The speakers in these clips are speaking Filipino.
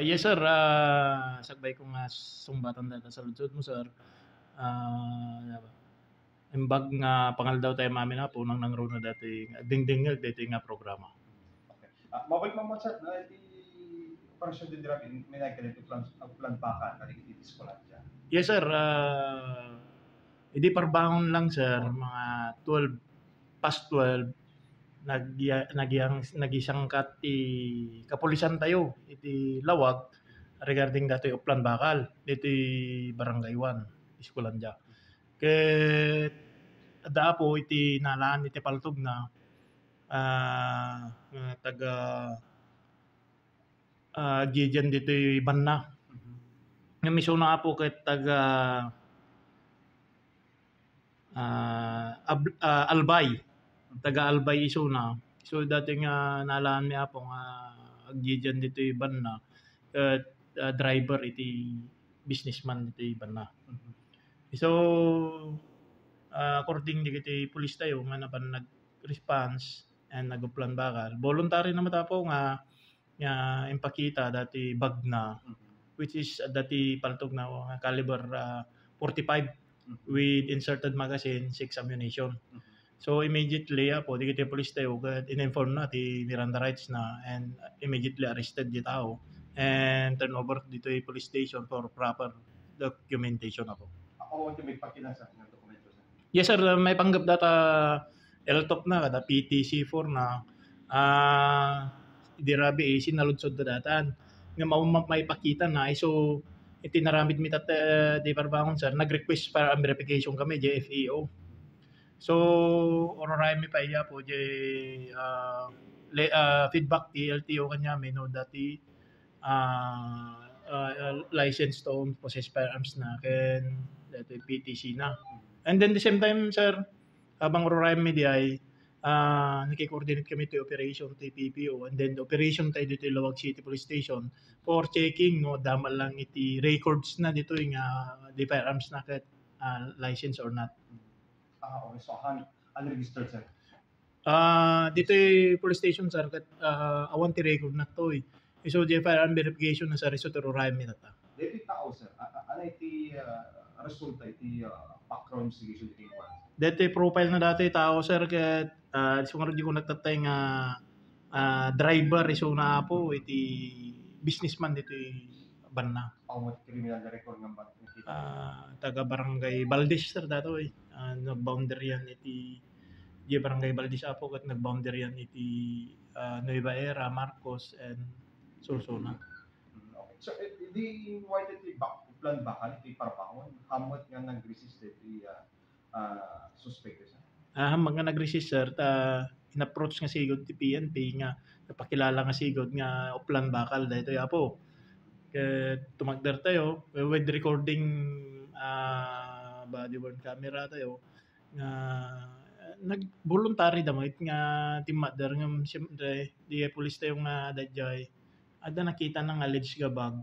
Yes sir, sagbay ko nga sumbatan data sa lunsod mo sir. Ah, imbag nga pangal daw tayo mami na po nang nangrono dati dingdingag dati nga programa. Okay. Mabalik mo sir, na iti operasyon din dira may nagkalito plan baka kaligit iti skolan dyan. Yes sir, hindi parbangon lang sir, mga 12 past 12 nagisangkat ti kapulisan tayo iti lawag regarding dati uplan bakal iti barangay 1 Iskulandya. Ket adda po iti nalaan iti paltog na taga Gijan dito banna. Nga misuna po ket taga Albay. Taga Albay isuna. So dati nga nalaan mi apo nga aggijan dito banna ket driver iti businessman dito banna. So according iti pulis tayo nga napan nag-response and naguplan bakal. Voluntary naman tapo nga impakita dati bag na which is dati paltog na caliber 45 with inserted magazine, 6 ammunition. So immediately po di kiti police tayo in-inform na ti Miranda rights na and immediately arrested di tao and turn over dito yung police station for proper documentation ako. Ako may pakinasa ng dokumento sir. Yes sir, may panggap data LTOP na kada PTC4 na di rabi sinaludsod na datan nga may pakita na so itinaramid mi tat di parbangon sir nag-request para verification kami JFEO. So ororay mi pa iya po feedback ti LTO kanya may no dati license to own possess firearms na ken dati PTC na. And then the same time sir habang ororay mi di ay naki-coordinate kami to operation to PPO and then the operation tayo dito Lawag City Police Station for checking no damal lang iti records na dito yung the firearms na ket license or not. Okay, so unregistered sir. Dito yung police station sir ket awan ti record na to so the firearm verification na sa result ororay mi tata. Dito tao sir, ano iti resulta iti background investigation iti inquiry? Dito profile na dati tao sir ket sumunod di ko nagtatay nga driver iso na po iti businessman dito banna. Pawat criminal record ng bank. Taga barangay Valdez sir dato nag-boundary yan iti di barangay Valdez apo ket nag-boundary yan iti Nueva Era, Marcos and Sursuna. Okay. So di white iti plan bakal iti parbangon hamot nga nag-resist iti suspect sir. Mga nag-resist sir in-approach nga sigod ti PNP nga napakilala nga sigod nga uplan bakal daytoy apo. Ket tumagder tayo with recording body worn camera tayo nga nag-voluntary damay nga timadder nga siyempre di police tayo nga dadjay ada nakita nang alleged nga bag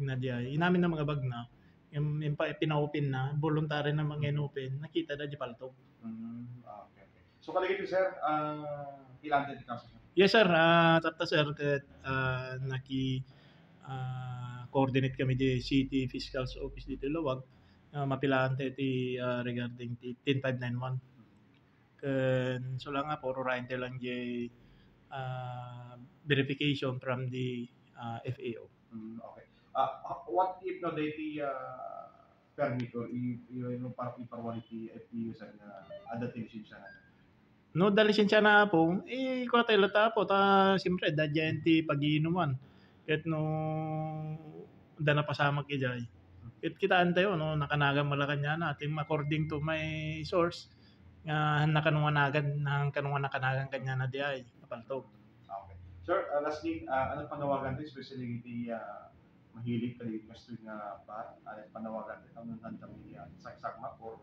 na diay inamin na mga bag na yung pina-open na voluntary na mga in-open nakita na di paltog. Okay. So kaligit sir ilan din kaso sir? Yes sir, tapos sir ket coordinate kami di City Fiscal's Office dito Lawag mapilaan tayo ti regarding ti 10591 ken so lang nga puro rain tayo lang di verification from the FAO. Okay. What if no dati permit or yung iparwaliti FPU sa ada lisensya na? No da lisensya na po ko tayo lata po ta siyempre dadyan ti pag-iinuman ket no da napasama ki jay ket kitaan tayo no nakanagan Malacañang natin according to my source nga nakanunganagan kanya na diay kapaltog. Okay. Sir, lastly, anong panawagan din especially iti mahilig kayo gusto nga ba panawagan din ang nandang saksakma or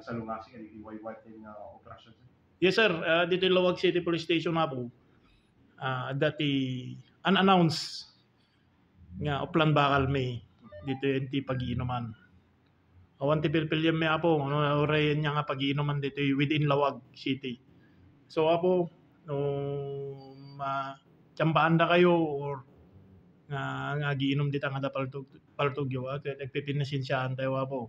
salungasi iti white din operasyon? Yes sir, dito Lawag City Police Station na po dati unannounced nga uplan bakal may dito iti pag-iinuman. Awan ti pilpilyan may apo oray nya nga pag-iinuman dito within Lawag City. So apo no tiyambaan da kayo or nga giinom dita nga da paltugyo ket nagpipinasinsyahan tayo po.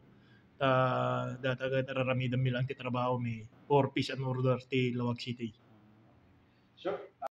Data raramidam mi lang ti trabaho mi for peace and order ti Lawag City. Sure.